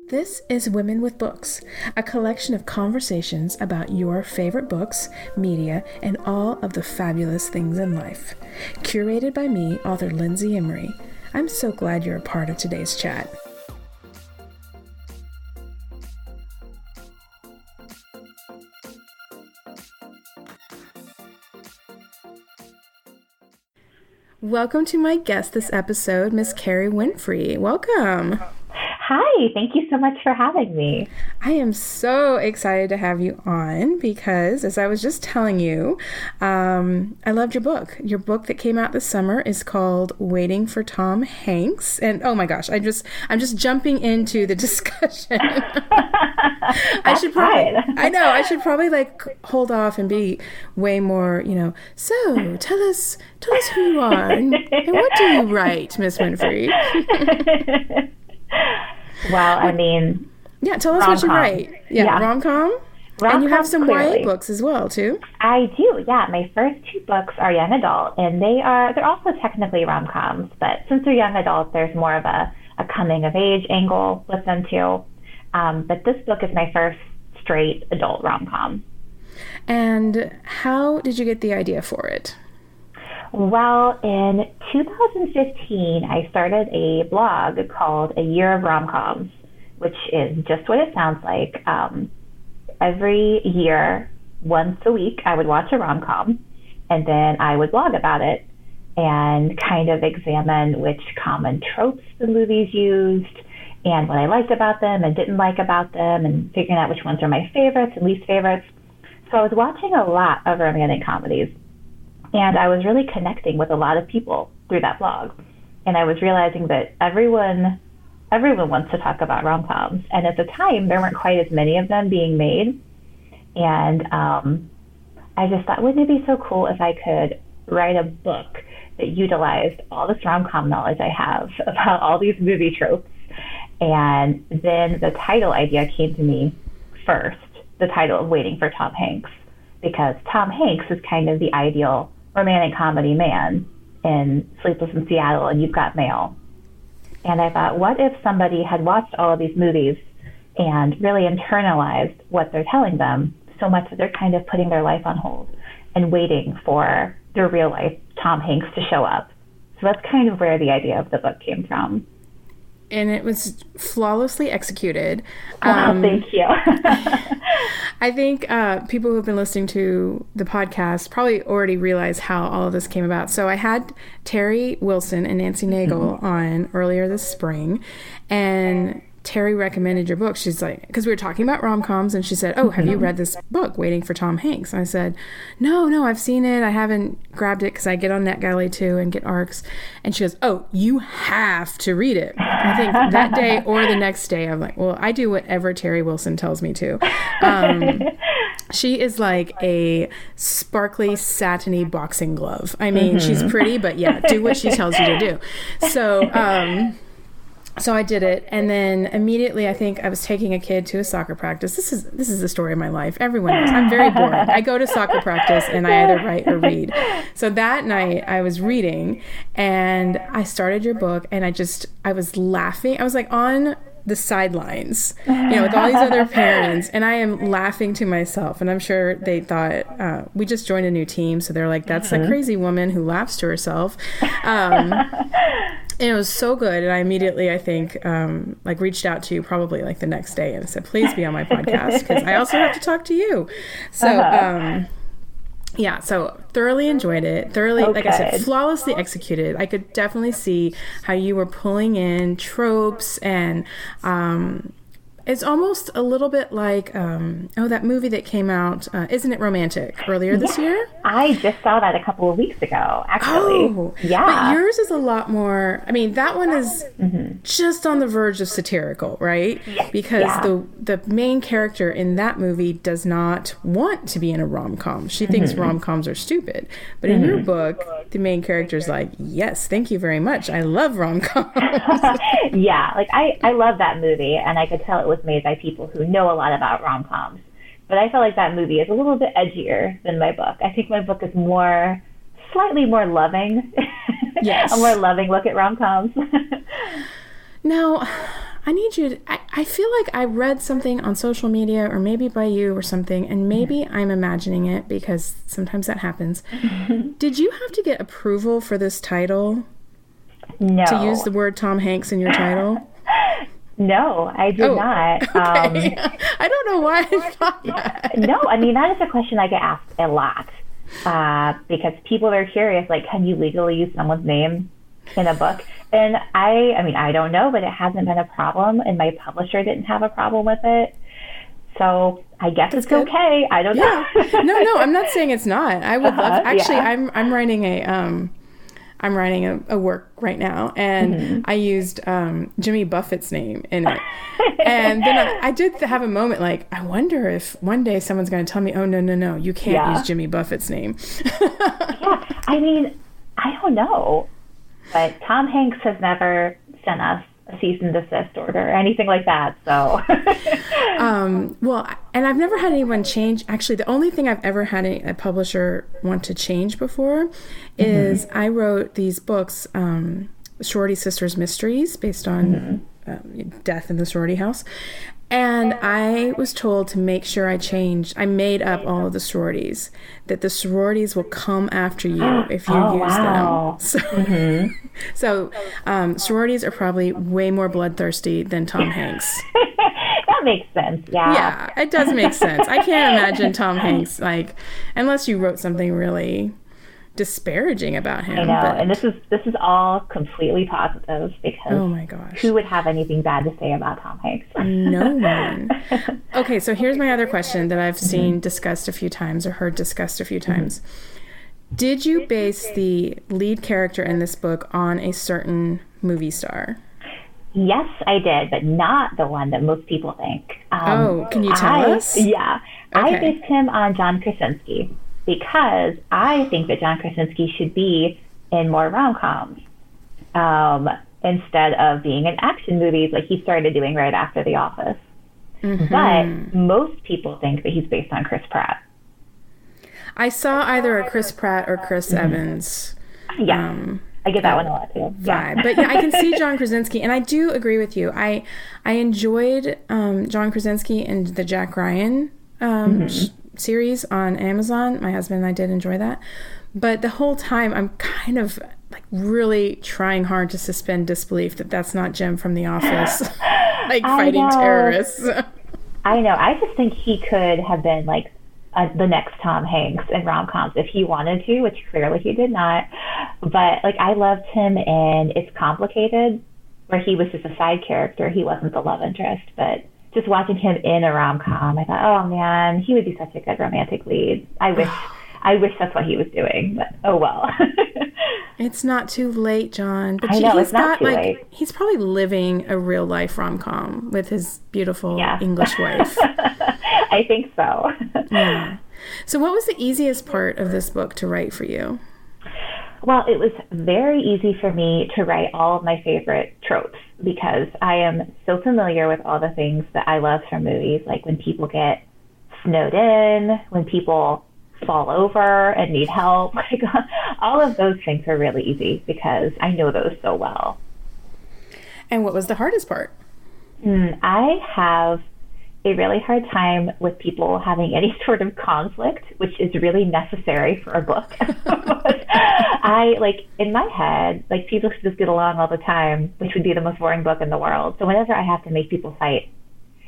This is Women with Books, a collection of conversations about your favorite books, media, and all of the fabulous things in life. Curated by me, author Lindsay Emory. I'm so glad you're a part of today's chat. Welcome to my guest this episode, Miss Kerry Winfrey. Welcome. Hi, thank you so much for having me. I am so excited to have you on because, as I was just telling you, I loved your book. Your book that came out this summer is called Waiting for Tom Hanks. And oh my gosh, I'm just jumping into the discussion. I should probably hold off and be way more, so tell us who you are and what do you write, Miss Winfrey? Well, I mean... Yeah, tell us what you write. Yeah. Rom-com? And you have some YA books as well, too? I do, yeah. My first two books are young adult, and they're also technically rom-coms, but since they're young adult, there's more of a coming-of-age angle with them, too. But this book is my first straight adult rom-com. And how did you get the idea for it? Well, in 2015, I started a blog called A Year of Rom-Coms, which is just what it sounds like. Every year, once a week, I would watch a rom-com, and then I would blog about it and kind of examine which common tropes the movies used and what I liked about them and didn't like about them and figuring out which ones are my favorites and least favorites. So I was watching a lot of romantic comedies. And I was really connecting with a lot of people through that blog. And I was realizing that everyone wants to talk about rom-coms. And at the time, there weren't quite as many of them being made. And I just thought, wouldn't it be so cool if I could write a book that utilized all this rom-com knowledge I have about all these movie tropes. And then the title idea came to me first, the title of Waiting for Tom Hanks. Because Tom Hanks is kind of the ideal romantic comedy man in Sleepless in Seattle and You've Got Mail. And I thought, what if somebody had watched all of these movies and really internalized what they're telling them so much that they're kind of putting their life on hold and waiting for their real life Tom Hanks to show up. So that's kind of where the idea of the book came from. And it was flawlessly executed. Thank you. I think people who have been listening to the podcast probably already realize how all of this came about. So I had Terry Wilson and Nancy Nagel on earlier this spring, and Terry recommended your book. She's like, because we were talking about rom-coms, and she said, oh, have you read this book, Waiting for Tom Hanks? And I said, no, I've seen it. I haven't grabbed it because I get on NetGalley too and get ARCs. And she goes, oh, you have to read it. I think that day or the next day, I'm like, well, I do whatever Terry Wilson tells me to. She is like a sparkly, satiny boxing glove. I mean, she's pretty, but yeah, do what she tells you to do. So I did it, and then immediately I think I was taking a kid to a soccer practice. This is the story of my life. Everyone knows I'm very boring. I go to soccer practice and I either write or read. So that night I was reading, and I started your book, and I was laughing. I was like on the sidelines, with all these other parents, and I am laughing to myself. And I'm sure they thought we just joined a new team, so they're like, "That's a crazy woman who laughs to herself." And it was so good. And I immediately, I think, reached out to you probably like the next day and said, please be on my podcast because I also have to talk to you. So, so thoroughly enjoyed it. Like I said, flawlessly executed. I could definitely see how you were pulling in tropes and it's almost a little bit like, that movie that came out, Isn't It Romantic, earlier this year? I just saw that a couple of weeks ago, actually. Oh, yeah. But yours is a lot more, that one is just on the verge of satirical, right? Yes. Because the main character in that movie does not want to be in a rom-com. She thinks rom-coms are stupid. But in your book, the main character is like, yes, thank you very much. I love rom-coms. Yeah, I love that movie, and I could tell it was made by people who know a lot about rom-coms. But I felt like that movie is a little bit edgier than my book. I think my book is slightly more loving. Yes. A more loving look at rom-coms. Now, I need you to, I feel like I read something on social media or maybe by you or something, and maybe I'm imagining it because sometimes that happens. Did you have to get approval for this title? No. To use the word Tom Hanks in your title? No, I did not. Okay. I don't know why I thought that. No, I mean, that is a question I get asked a lot because people are curious, like, can you legally use someone's name in a book? And I don't know, but it hasn't been a problem, and my publisher didn't have a problem with it. So I guess it's good. Okay. I don't know. No, I'm not saying it's not. I would love. Actually, yeah. I'm writing a work right now, and I used Jimmy Buffett's name in it. And then I did have a moment like, I wonder if one day someone's going to tell me, oh, no, you can't use Jimmy Buffett's name. Yeah, I mean, I don't know. But Tom Hanks has never sent us a cease and desist order or anything like that. So, well, and I've never had anyone change. Actually, the only thing I've ever had a publisher want to change before is I wrote these books, Sorority Sisters Mysteries, based on death in the sorority house. And I was told to make sure I made up all of the sororities, that the sororities will come after you if you use them. So, sororities are probably way more bloodthirsty than Tom Hanks. That makes sense, yeah. Yeah, it does make sense. I can't imagine Tom Hanks, like, unless you wrote something really disparaging about him. I know, and this is all completely positive because oh my gosh, who would have anything bad to say about Tom Hanks? No one. Okay, so here's my other question that I've seen discussed a few times or heard discussed a few times. Did you base the lead character in this book on a certain movie star? Yes, I did, but not the one that most people think. Can you tell us? Yeah, okay. I based him on John Krasinski, because I think that John Krasinski should be in more rom-coms instead of being in action movies like he started doing right after The Office. But most people think that he's based on Chris Pratt. I saw either a Chris Pratt or Chris Evans. Yeah, I get that one a lot too. Vibe. But yeah, I can see John Krasinski, and I do agree with you. I enjoyed John Krasinski in the Jack Ryan series on Amazon. My husband and I did enjoy that, but the whole time I'm kind of like really trying hard to suspend disbelief that that's not Jim from The Office, like fighting terrorists. I know. I just think he could have been like the next Tom Hanks in rom-coms if he wanted to, which clearly he did not. But like, I loved him in It's Complicated, where he was just a side character. He wasn't the love interest, but just watching him in a rom-com, I thought, oh man, he would be such a good romantic lead. I wish that's what he was doing, but oh well. It's not too late, John. But I know, it's not too late. He's probably living a real life rom-com with his beautiful English wife. I think so. Yeah. So what was the easiest part of this book to write for you? Well, it was very easy for me to write all of my favorite tropes because I am so familiar with all the things that I love from movies, like when people get snowed in, when people fall over and need help. Like, all of those things are really easy because I know those so well. And what was the hardest part? I have a really hard time with people having any sort of conflict, which is really necessary for a book. I, like, in my head, like, people should just get along all the time, which would be the most boring book in the world. So whenever I have to make people fight,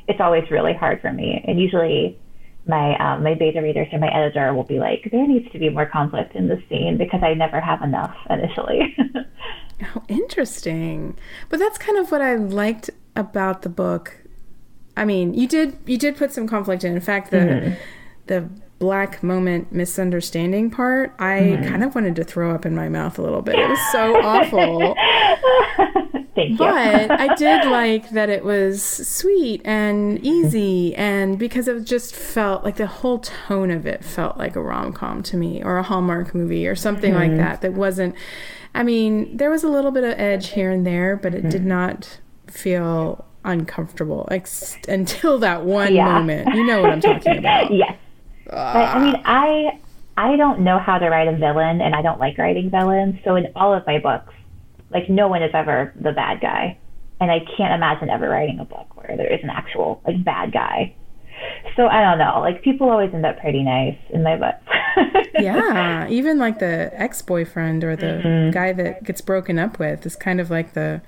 it's always really hard for me. And usually my beta readers or my editor will be like, there needs to be more conflict in this scene because I never have enough initially. Oh, interesting. But that's kind of what I liked about the book. I mean, you did put some conflict in. In fact, the black moment misunderstanding part, I kind of wanted to throw up in my mouth a little bit. It was so awful. Thank you. But I did like that it was sweet and easy, and because it just felt like the whole tone of it felt like a rom-com to me, or a Hallmark movie or something like that. That wasn't, I mean, there was a little bit of edge here and there, but it did not feel uncomfortable until that one moment. You know what I'm talking about. Yes. But, I mean, I don't know how to write a villain, and I don't like writing villains. So in all of my books, like, no one is ever the bad guy. and I can't imagine ever writing a book where there is an actual like bad guy. So I don't know. Like people always end up pretty nice in my books. Yeah, even like the ex-boyfriend or the guy that gets broken up with is kind of like the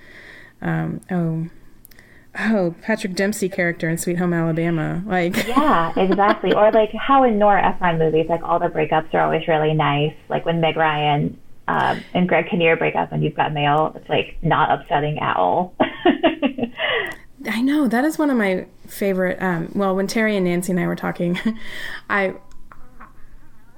Patrick Dempsey character in Sweet Home Alabama. Like yeah, exactly. Or like how in Nora Ephron movies, like all the breakups are always really nice. Like when Meg Ryan and Greg Kinnear break up and You've Got Mail, it's like not upsetting at all. I know, that is one of my favorite, when Terry and Nancy and I were talking,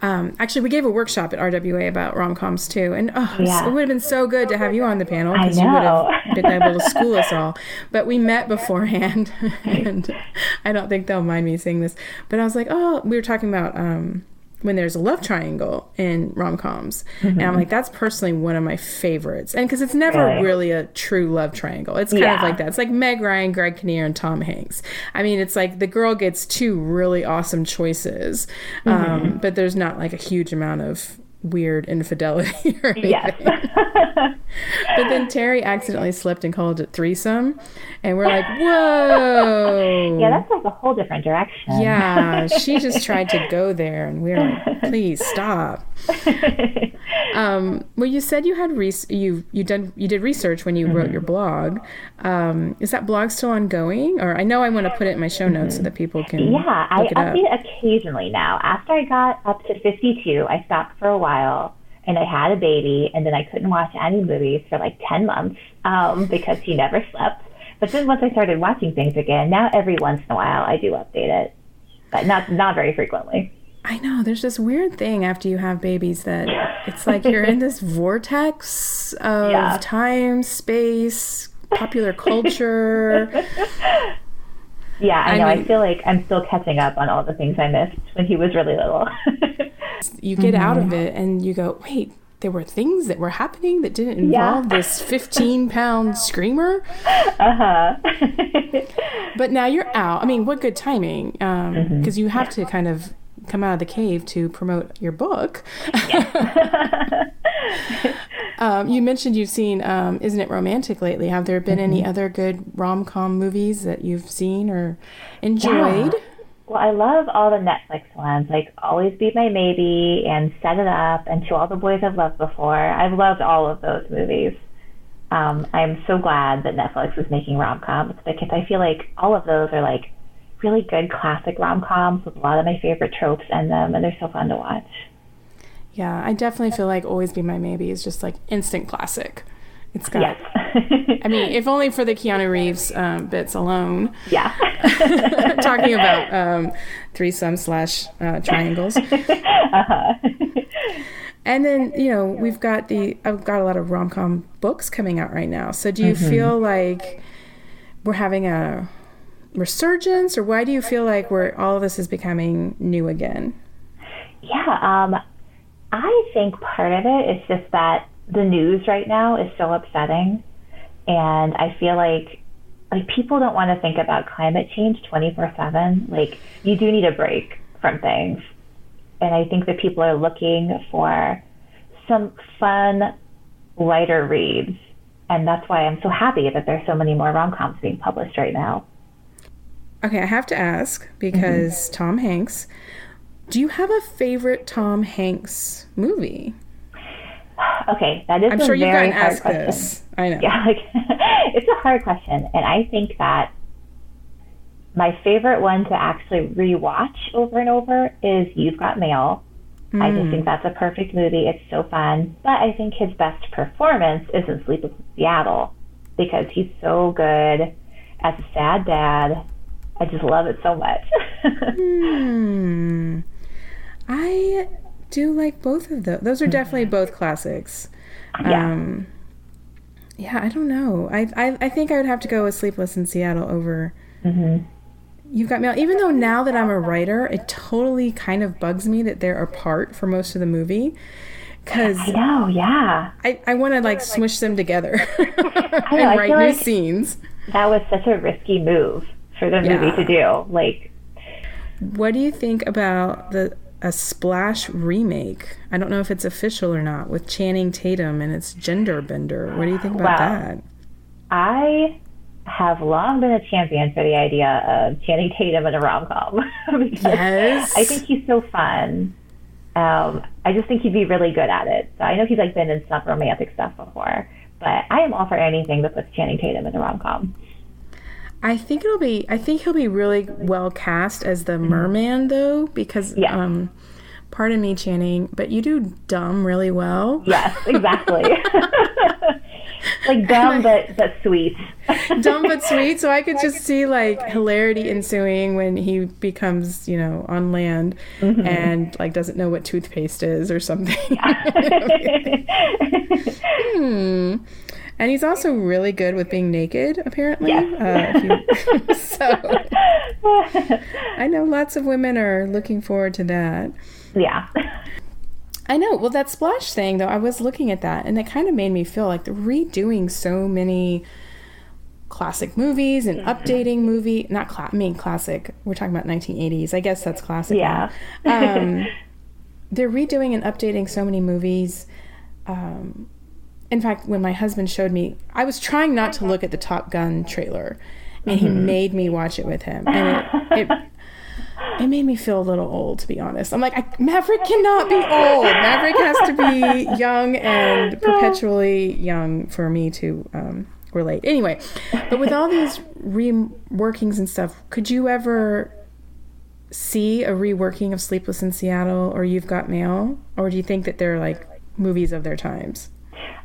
actually we gave a workshop at RWA about rom-coms too, and it would have been so good to have you on the panel because you would have been able to school us all. But we met beforehand, and I don't think they'll mind me saying this, but I was like, we were talking about when there's a love triangle in rom-coms, and I'm like, that's personally one of my favorites, and because it's never really a true love triangle. It's kind of like that. It's like Meg Ryan, Greg Kinnear, and Tom Hanks. I mean, it's like the girl gets two really awesome choices, but there's not like a huge amount of weird infidelity or anything. Yes. But then Terry accidentally slipped and called it threesome, and we're like, whoa. Yeah, that's like a whole different direction. Yeah, she just tried to go there, and we were like, please stop. Well, you said you had you did research when you wrote your blog. Is that blog still ongoing? Or I know I want to put it in my show notes so that people can look I update it occasionally now. After I got up to 52, I stopped for a while, and I had a baby, and then I couldn't watch any movies for like 10 months because he never slept. But then once I started watching things again, now every once in a while I do update it, but not very frequently. I know, there's this weird thing after you have babies that it's like you're in this vortex of time, space, popular culture. Yeah, I know. I feel like I'm still catching up on all the things I missed when he was really little. You get out of it and you go, wait, there were things that were happening that didn't involve this 15-pound screamer? But now you're out. I mean, what good timing, because you have to kind of come out of the cave to promote your book. You mentioned you've seen Isn't It Romantic lately. Have there been any other good rom-com movies that you've seen or enjoyed? Yeah. Well, I love all the Netflix ones, like Always Be My Maybe and Set It Up and To All the Boys I've Loved Before. I've loved all of those movies. I'm so glad that Netflix is making rom-coms because I feel like all of those are like really good classic rom-coms with a lot of my favorite tropes in them, and they're so fun to watch. Yeah, I definitely feel like Always Be My Maybe is just like instant classic. It's got, I mean, if only for the Keanu Reeves bits alone. Yeah. Talking about threesome / triangles. And then, I've got a lot of rom-com books coming out right now. So do you feel like we're having a resurgence, or why do you feel like all of this is becoming new again? Yeah, I think part of it is just that the news right now is so upsetting, and I feel like people don't want to think about climate change 24/7. Like, you do need a break from things, and I think that people are looking for some fun, lighter reads, and that's why I'm so happy that there's so many more rom-coms being published right now. Okay, I have to ask, because Tom Hanks, do you have a favorite Tom Hanks movie? Okay, that is I'm a sure you've very gotten hard asked question. This. I know. Yeah, it's a hard question, and I think that my favorite one to actually rewatch over and over is You've Got Mail. I just think that's a perfect movie. It's so fun. But I think his best performance is in Sleepless in Seattle because he's so good as a sad dad. I just love it so much. I do like both of those. Those are definitely both classics. Yeah, I don't know. I think I would have to go with Sleepless in Seattle over You've Got Mail. Even though now that I'm a writer, it totally kind of bugs me that they're apart for most of the movie. Because I know, yeah. I want to like smush them together and write new scenes. That was such a risky move for the movie to do. Like, what do you think about a Splash remake? I don't know if it's official or not, with Channing Tatum and its gender bender. What do you think about that? I have long been a champion for the idea of Channing Tatum in a rom-com. Yes. I think he's so fun. I just think he'd be really good at it. So I know he's like been in some romantic stuff before, but I am all for anything that puts Channing Tatum in a rom-com. I think he'll be really well cast as the merman though, because pardon me, Channing, but you do dumb really well. Yes, exactly. Like dumb but sweet. Dumb but sweet. So I could just see like hilarity ensuing when he becomes, on land and like doesn't know what toothpaste is or something. And he's also really good with being naked, apparently. Yes. So I know lots of women are looking forward to that. Yeah. I know. Well, that splash thing, though, I was looking at that, and it kind of made me feel like they're redoing so many classic movies and updating classic. We're talking about 1980s. I guess that's classic. Yeah. They're redoing and updating so many movies. In fact, when my husband showed me, I was trying not to look at the Top Gun trailer, and he made me watch it with him, and it made me feel a little old, to be honest. I'm like, Maverick cannot be old. Maverick has to be young and perpetually young for me to relate. Anyway, but with all these reworkings and stuff, could you ever see a reworking of Sleepless in Seattle or You've Got Mail? Or do you think that they're like movies of their times?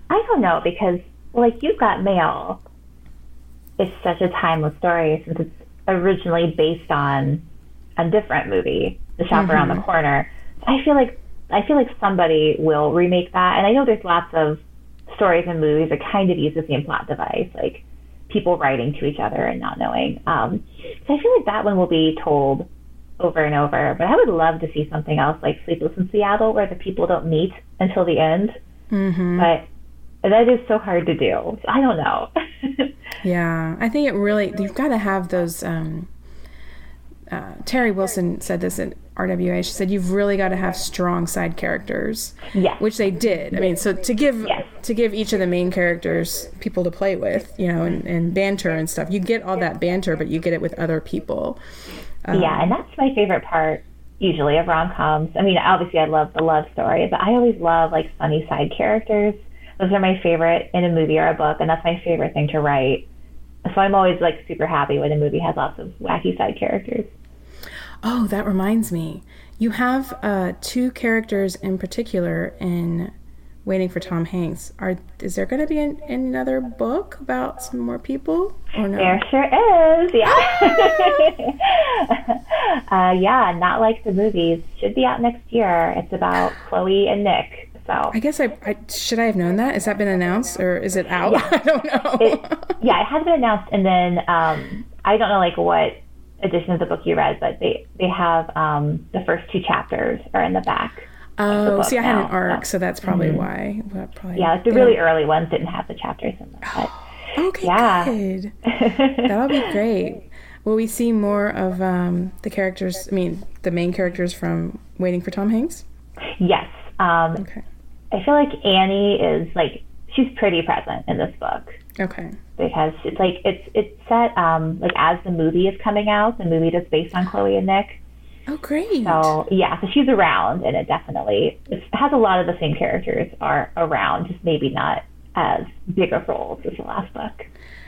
I don't know, because like You've Got Mail is such a timeless story since it's originally based on a different movie, The Shop Around the Corner. I feel like somebody will remake that, and I know there's lots of stories and movies that kind of use the same plot device, like people writing to each other and not knowing. So I feel like that one will be told over and over. But I would love to see something else like Sleepless in Seattle, where the people don't meet until the end. But that is so hard to do. So I don't know. Yeah, I think you've got to have those. Terry Wilson said this at RWA. She said you've really got to have strong side characters, which they did. I mean, so to give each of the main characters people to play with, and banter and stuff. You get all that banter, but you get it with other people. And that's my favorite part usually of rom-coms. I mean, obviously I love the love story, but I always love like funny side characters. Those are my favorite in a movie or a book, and that's my favorite thing to write. So I'm always like super happy when a movie has lots of wacky side characters. Oh, that reminds me. You have two characters in particular in Waiting for Tom Hanks. Is there going to be another book about some more people or no? There sure is. Yeah. Not Like the Movies. Should be out next year. It's about Chloe and Nick. So I guess should I have known that? Has that been announced or is it out? Yeah. I don't know. It has been announced, and then I don't know like what edition of the book you read, but they have the first two chapters are in the back. Oh, see, I had an arc, so that's probably why. The really early ones didn't have the chapters in them. Okay, good. That'll be great. Will we see more of the characters? I mean, the main characters from Waiting for Tom Hanks? Yes. Okay. I feel like Annie is like she's pretty present in this book. Okay. Because it's like it's set like as the movie is coming out, the movie that's based on Chloe and Nick. Oh, great. So she's around, and it has a lot of the same characters are around, just maybe not as big of roles as the last book.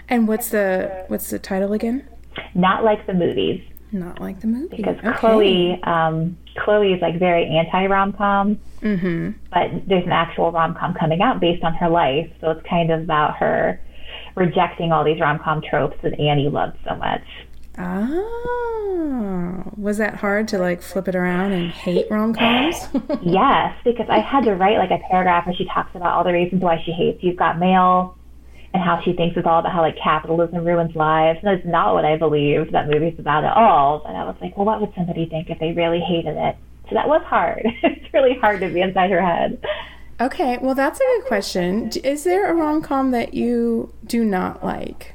And what's the title again? Not Like the Movies. Not Like the Movies. Because Chloe is like very anti-rom-com, but there's an actual rom-com coming out based on her life, so it's kind of about her rejecting all these rom-com tropes that Annie loved so much. Oh, was that hard to like flip it around and hate rom-coms? Yes, because I had to write like a paragraph where she talks about all the reasons why she hates You've Got Mail and how she thinks it's all about how like capitalism ruins lives. And that's not what I believe that movie's about at all. And I was like, well, what would somebody think if they really hated it? So that was hard. It's really hard to be inside her head. Okay, well, that's a good question. Is there a rom-com that you do not like?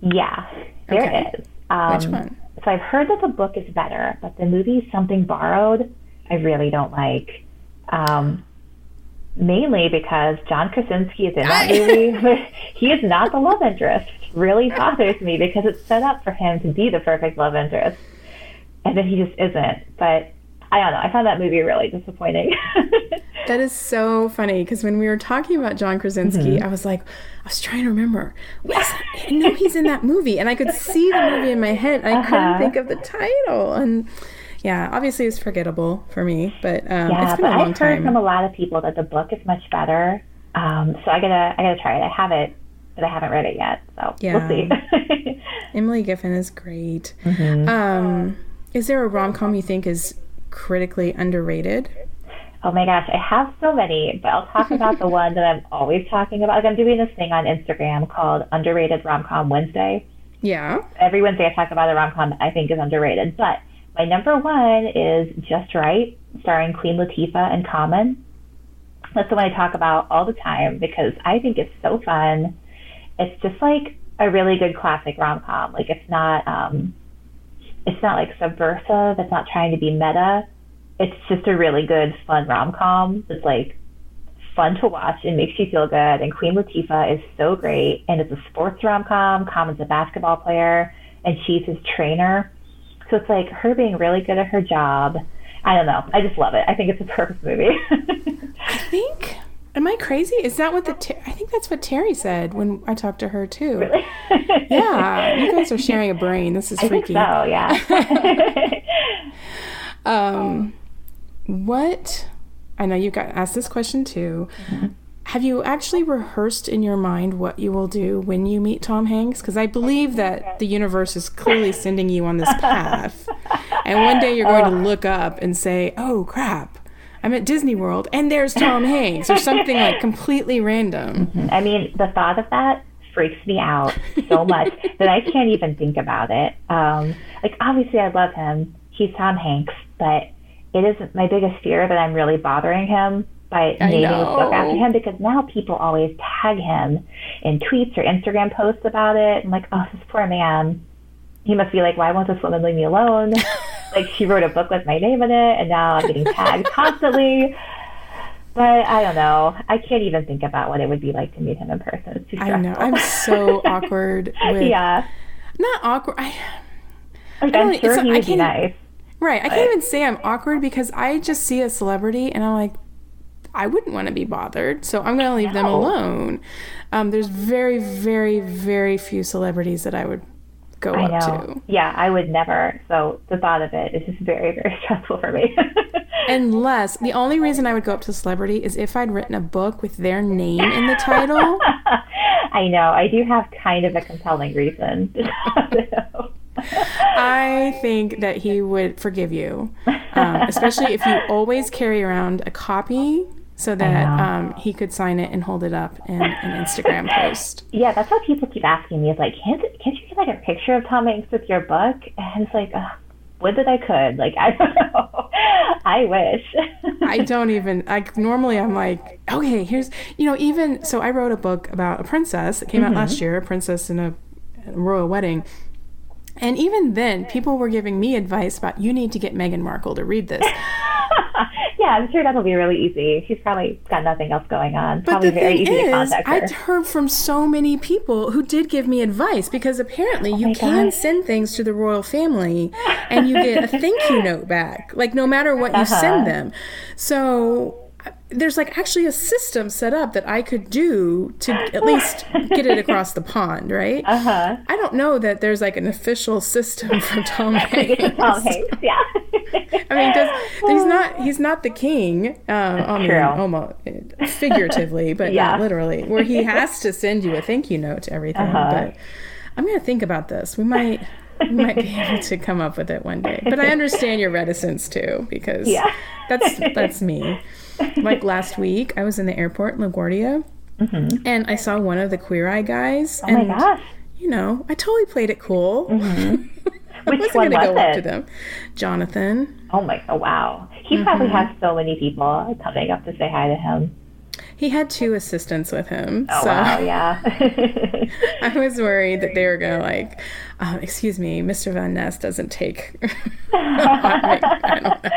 Yeah, there is. Which one? So I've heard that the book is better, but the movie Something Borrowed, I really don't like. mainly because John Krasinski is in that movie, but he is not the love interest. Really bothers me because it's set up for him to be the perfect love interest, and then he just isn't. But I don't know. I found that movie really disappointing. That is so funny because when we were talking about John Krasinski, I was trying to remember. I know he's in that movie, and I could see the movie in my head. I couldn't think of the title, and yeah, obviously it's forgettable for me. But it's been a long time. I've heard from a lot of people that the book is much better. So I gotta try it. I have it, but I haven't read it yet. So we'll see. Emily Giffen is great. Is there a rom-com you think is critically underrated? Oh my gosh, I have so many, but I'll talk about the one that I'm always talking about. Like, I'm doing this thing on Instagram called Underrated Rom-Com Wednesday. Yeah. Every Wednesday I talk about a rom-com I think is underrated. But my number one is Just Right, starring Queen Latifah and Common. That's the one I talk about all the time because I think it's so fun. It's just like a really good classic rom-com. Like, it's not like subversive. It's not trying to be meta. It's just a really good, fun rom-com. It's like fun to watch and makes you feel good. And Queen Latifah is so great. And it's a sports rom-com. Common's a basketball player, and she's his trainer. So it's like her being really good at her job. I don't know. I just love it. I think it's a perfect movie. Am I crazy? Is that what I think that's what Terry said when I talked to her too. Really? Yeah. You guys are sharing a brain. This is freaky. I think so, yeah. I know you got asked this question too. Have you actually rehearsed in your mind what you will do when you meet Tom Hanks? Because I believe that the universe is clearly sending you on this path. And one day you're going to look up and say, oh, crap, I'm at Disney World and there's Tom Hanks, or something like completely random. I mean, the thought of that freaks me out so much that I can't even think about it. Like, obviously I love him. He's Tom Hanks, but it isn't my biggest fear that I'm really bothering him by naming a book after him, because now people always tag him in tweets or Instagram posts about it. I'm like, oh, this poor man. He must be like, why won't this woman leave me alone? Like, she wrote a book with my name in it, and now I'm getting tagged constantly. But I don't know. I can't even think about what it would be like to meet him in person. It's too stressful. I know. I'm so awkward with... Yeah. Not awkward. I'm sure he would be nice. Right. I can't even say I'm awkward because I just see a celebrity and I'm like, I wouldn't want to be bothered, so I'm going to leave them alone. There's very, very, very few celebrities that I would go up to. Yeah, I would never. So the thought of it is just very, very stressful for me. Unless, the only reason I would go up to a celebrity is if I'd written a book with their name in the title. I know. I do have kind of a compelling reason. I think that he would forgive you, especially if you always carry around a copy so that he could sign it and hold it up in an Instagram post. Yeah, that's what people keep asking me. Is like, can't you get like a picture of Tom Hanks with your book? And it's like, would that I could. Like, I don't know. I wish. I don't even, normally I'm like, okay, here's, even, so I wrote a book about a princess that came out last year, a princess in a royal wedding. And even then, people were giving me advice about, you need to get Meghan Markle to read this. Yeah, I'm sure that'll be really easy. She's probably got nothing else going on. But probably the very thing easy to is, contact her. I've heard from so many people who did give me advice, because apparently you can send things to the royal family and you get a thank you note back, like no matter what you send them. So there's like actually a system set up that I could do to at least get it across the pond, right? I don't know that there's like an official system for Tom Hanks. Tom Hanks, yeah. I mean, he's not the king, almost figuratively, but not literally, where he has to send you a thank you note to everything. But I'm going to think about this. We might be able to come up with it one day. But I understand your reticence too, because that's me. Like last week, I was in the airport in LaGuardia, and I saw one of the Queer Eye guys. Oh my gosh. I totally played it cool. Which one was go it? Up to them. Jonathan. Oh wow. He probably has so many people coming up to say hi to him. He had 2 assistants with him. Oh, wow, yeah. I was worried that they were going to excuse me, Mr. Van Ness doesn't take... I don't know.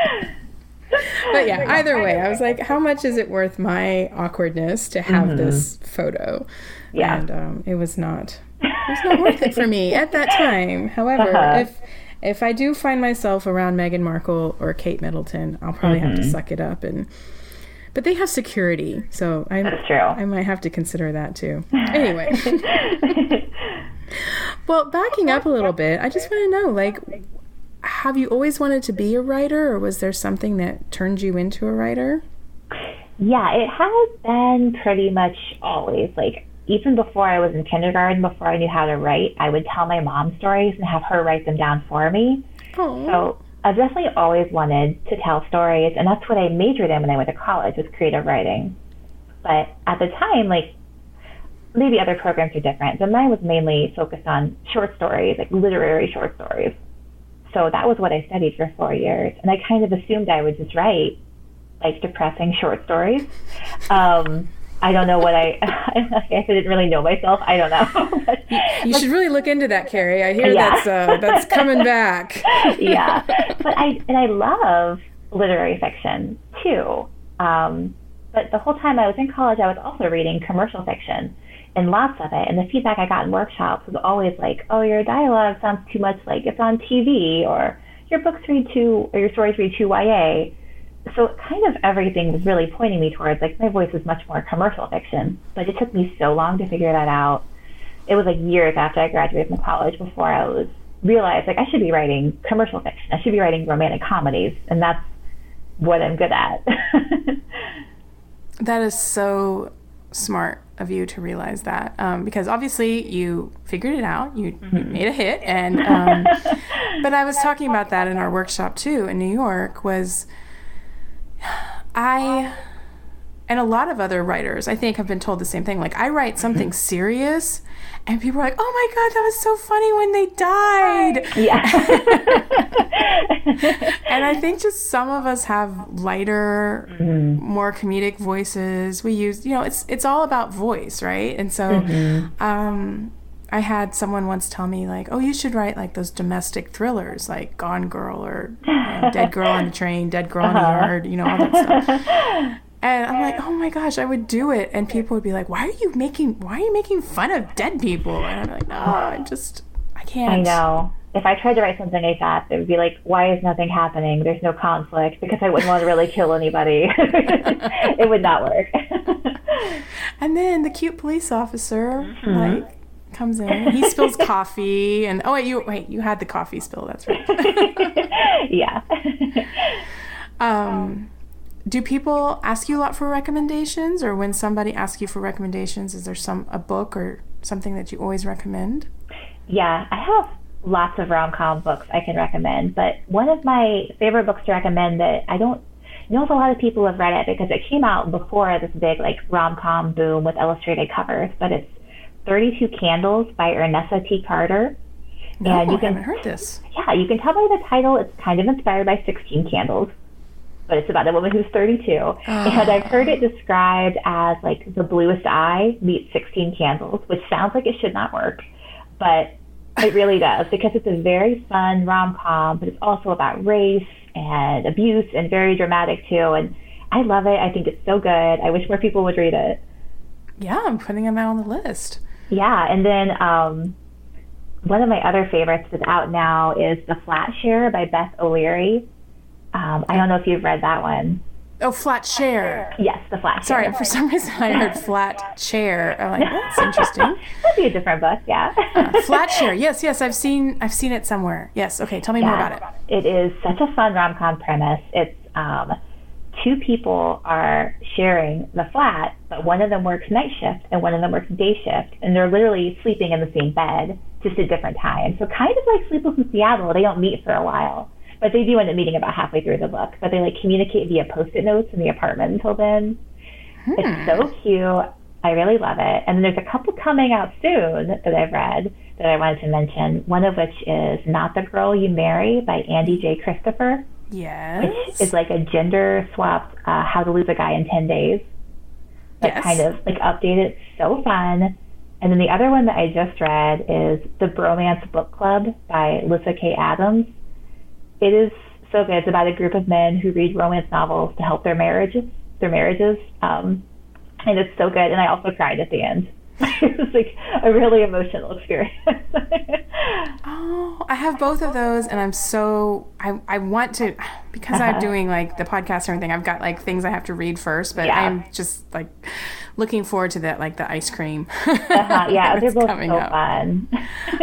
But yeah, either way, I was like, how much is it worth my awkwardness to have this photo? Yeah. And it was not worth it for me at that time. However, if I do find myself around Meghan Markle or Kate Middleton, I'll probably have to suck it up. But they have security, so That's true. I might have to consider that too. Anyway. Well, backing up a little bit, I just want to know, like, have you always wanted to be a writer, or was there something that turned you into a writer? Yeah, it has been pretty much always. Like, even before I was in kindergarten, before I knew how to write, I would tell my mom stories and have her write them down for me. Oh. So I've definitely always wanted to tell stories, and that's what I majored in when I went to college, was creative writing. But at the time, like, maybe other programs are different, but mine was mainly focused on short stories, like literary short stories. So that was what I studied for 4 years, and I kind of assumed I would just write, like, depressing short stories. I don't know what I guess I didn't really know myself. I don't know. But, you should really look into that, Kerry. I hear that's coming back. Yeah, but I love literary fiction too. But the whole time I was in college, I was also reading commercial fiction, and lots of it. And the feedback I got in workshops was always like, "Oh, your dialogue sounds too much like it's on TV," or "Your books read too, or your stories read too YA." So kind of everything was really pointing me towards, like, my voice is much more commercial fiction. But it took me so long to figure that out. It was like years after I graduated from college before I realized, like, I should be writing commercial fiction. I should be writing romantic comedies, and that's what I'm good at. That is so smart of you to realize that, because obviously you figured it out. You made a hit, and but I was talking about that in our workshop too in New York. And a lot of other writers, I think, have been told the same thing. Like, I write something serious, and people are like, "Oh my God, that was so funny when they died." Yeah. And I think just some of us have lighter, more comedic voices. We use, it's all about voice, right? And so I had someone once tell me, like, "Oh, you should write, like, those domestic thrillers, like Gone Girl or Dead Girl on the Train, Dead Girl in the Yard, all that stuff." And I'm like, "Oh my gosh, I would do it." And people would be like, why are you making fun of dead people?" And I'm like, "No, I can't." I know. If I tried to write something like that, it would be like, "Why is nothing happening? There's no conflict," because I wouldn't want to really kill anybody. It would not work. And then the cute police officer, like, comes in. He spills coffee, and you had the coffee spill. That's right. Yeah. Do people ask you a lot for recommendations, or when somebody asks you for recommendations, is there a book or something that you always recommend? Yeah, I have lots of rom-com books I can recommend, but one of my favorite books to recommend that I don't know if a lot of people have read it because it came out before this big, like, rom-com boom with illustrated covers, but it's 32 Candles by Ernesta T. Carter. No, I haven't heard this. Yeah, you can tell by the title it's kind of inspired by 16 Candles, but it's about a woman who's 32. And I've heard it described as, like, the bluest eye meets 16 Candles, which sounds like it should not work, but it really does, because it's a very fun rom-com, but it's also about race and abuse and very dramatic too. And I love it. I think it's so good. I wish more people would read it. Yeah, I'm putting them out on the list. Yeah, and then one of my other favorites that's out now is The Flat Share by Beth O'Leary. I don't know if you've read that one. Oh, Flat Share. Yes, The Flat Share. Sorry, for some reason I heard Flat Chair. I'm like, that's interesting. That'd be a different book, yeah. Flat Share. Yes, I've seen it somewhere. Yes, okay, tell me more about it. It is such a fun rom-com premise. It's two people are sharing the flat, but one of them works night shift and one of them works day shift, and they're literally sleeping in the same bed, just at different times. So kind of like Sleepless in Seattle, they don't meet for a while. But they do end up meeting about halfway through the book. But they, like, communicate via Post-it notes in the apartment until then. It's so cute. I really love it. And then there's a couple coming out soon that I've read that I wanted to mention, one of which is Not the Girl You Marry by Andy J. Christopher. Yes. Which is like a gender-swapped How to Lose a Guy in 10 Days. But kind of, like, updated. So fun. And then the other one that I just read is The Bromance Book Club by Lyssa K. Adams. It is so good. It's about a group of men who read romance novels to help their marriages. And it's so good. And I also cried at the end. It was like a really emotional experience. Oh, I have both of those, and I want to, because I'm doing like the podcast and everything, I've got like things I have to read first, but I'm just like looking forward to that, like the ice cream. Yeah, they're both so fun.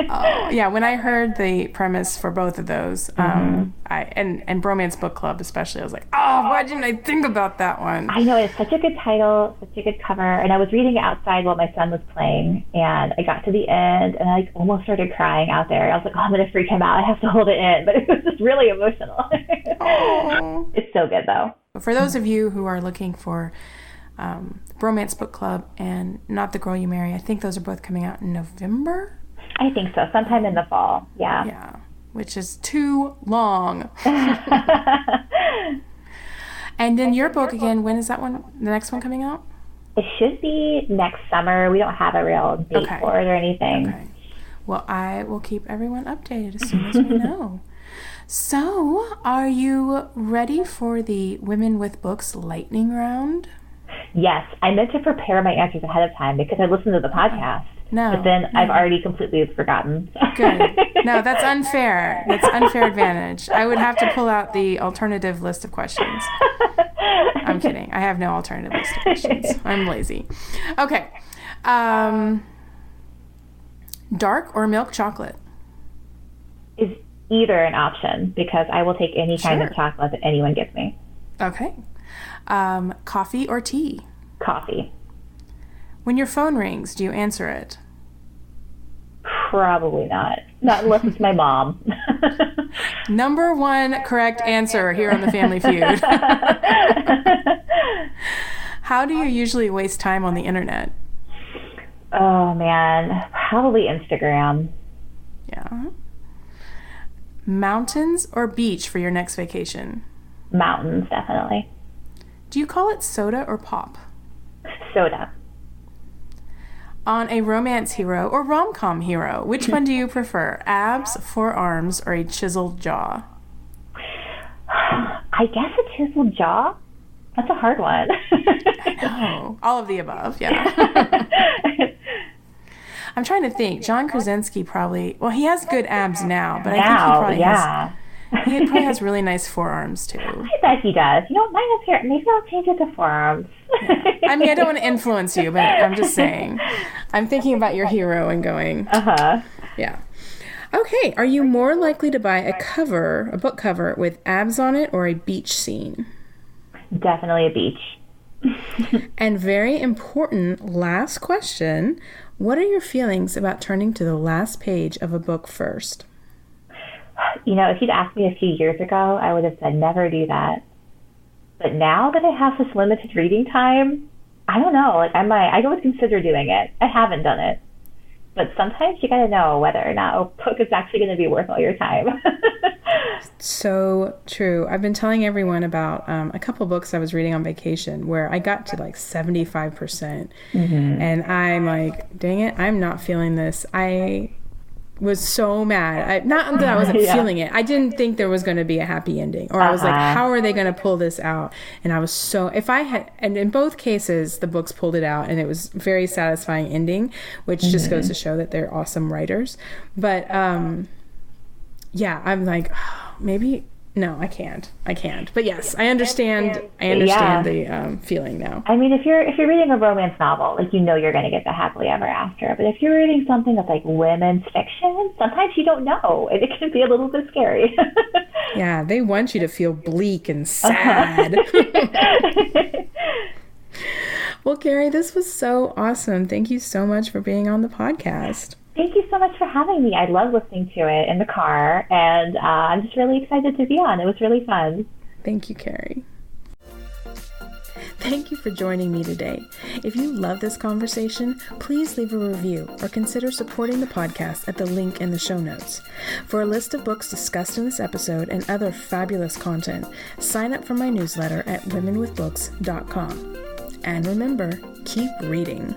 Oh, yeah, when I heard the premise for both of those, and Bromance Book Club especially, I was like, oh, why didn't I think about that one? I know, it's such a good title, such a good cover, and I was reading it outside while my son was playing, and I got to the end, and I almost started crying out there. I was like, oh, I'm going to freak him out. I have to hold it in, but it was just really emotional. Oh. It's so good, though. For those of you who are looking for Bromance Book Club and Not the Girl You Marry, I think those are both coming out in November? I think so, sometime in the fall, yeah. Yeah, which is too long. And then your book, again, when is that one, the next one coming out? It should be next summer. We don't have a real date for it or anything. Okay. Well, I will keep everyone updated as soon as we know. So, are you ready for the Women with Books lightning round? Yes, I meant to prepare my answers ahead of time because I listened to the podcast. No. But then I've already completely forgotten. Good. No, that's unfair. That's unfair advantage. I would have to pull out the alternative list of questions. I'm kidding. I have no alternative list of questions. I'm lazy. Okay. Dark or milk chocolate? Is either an option because I will take any kind of chocolate that anyone gives me. Okay. Coffee or tea? Coffee. When your phone rings, do you answer it? Probably not. Not unless it's my mom. Number one correct answer here on the Family Feud. How do you usually waste time on the internet? Oh, man. Probably Instagram. Yeah. Mountains or beach for your next vacation? Mountains, definitely. Do you call it soda or pop? Soda. On a romance hero or rom-com hero, which one do you prefer? Abs, forearms, or a chiseled jaw? I guess a chiseled jaw. That's a hard one. I know. All of the above, yeah. I'm trying to think. John Krasinski probably, well, he has good abs now, but I think he probably has really nice forearms too. I bet he does. You know, mine up here. Maybe I'll change it to forearms. Yeah. I mean, I don't want to influence you, but I'm just saying. I'm thinking about your hero and going, yeah. Okay, are you more likely to buy a book cover with abs on it or a beach scene? Definitely a beach. And very important last question, what are your feelings about turning to the last page of a book first? You know, if you'd asked me a few years ago, I would have said never do that. But now that I have this limited reading time, I don't know. Like I would consider doing it. I haven't done it. But sometimes you got to know whether or not a book is actually going to be worth all your time. So true. I've been telling everyone about a couple books I was reading on vacation where I got to like 75%. And I'm like, dang it, I'm not feeling this. I was so mad. Not that I wasn't feeling it. I didn't think there was going to be a happy ending. Or I was like, how are they going to pull this out? And I was so, and in both cases, the books pulled it out and it was very satisfying ending, which just goes to show that they're awesome writers. But yeah, I'm like, maybe, no, I can't. But yes, I understand the feeling now. I mean, if you're reading a romance novel, like, you know you're going to get the happily ever after. But if you're reading something that's like women's fiction, sometimes you don't know. And it can be a little bit scary. Yeah, they want you to feel bleak and sad. Well, Kerry, this was so awesome. Thank you so much for being on the podcast. Thank you so much for having me. I love listening to it in the car, and I'm just really excited to be on. It was really fun. Thank you, Kerry. Thank you for joining me today. If you love this conversation, please leave a review or consider supporting the podcast at the link in the show notes. For a list of books discussed in this episode and other fabulous content, sign up for my newsletter at womenwithbooks.com. And remember, keep reading.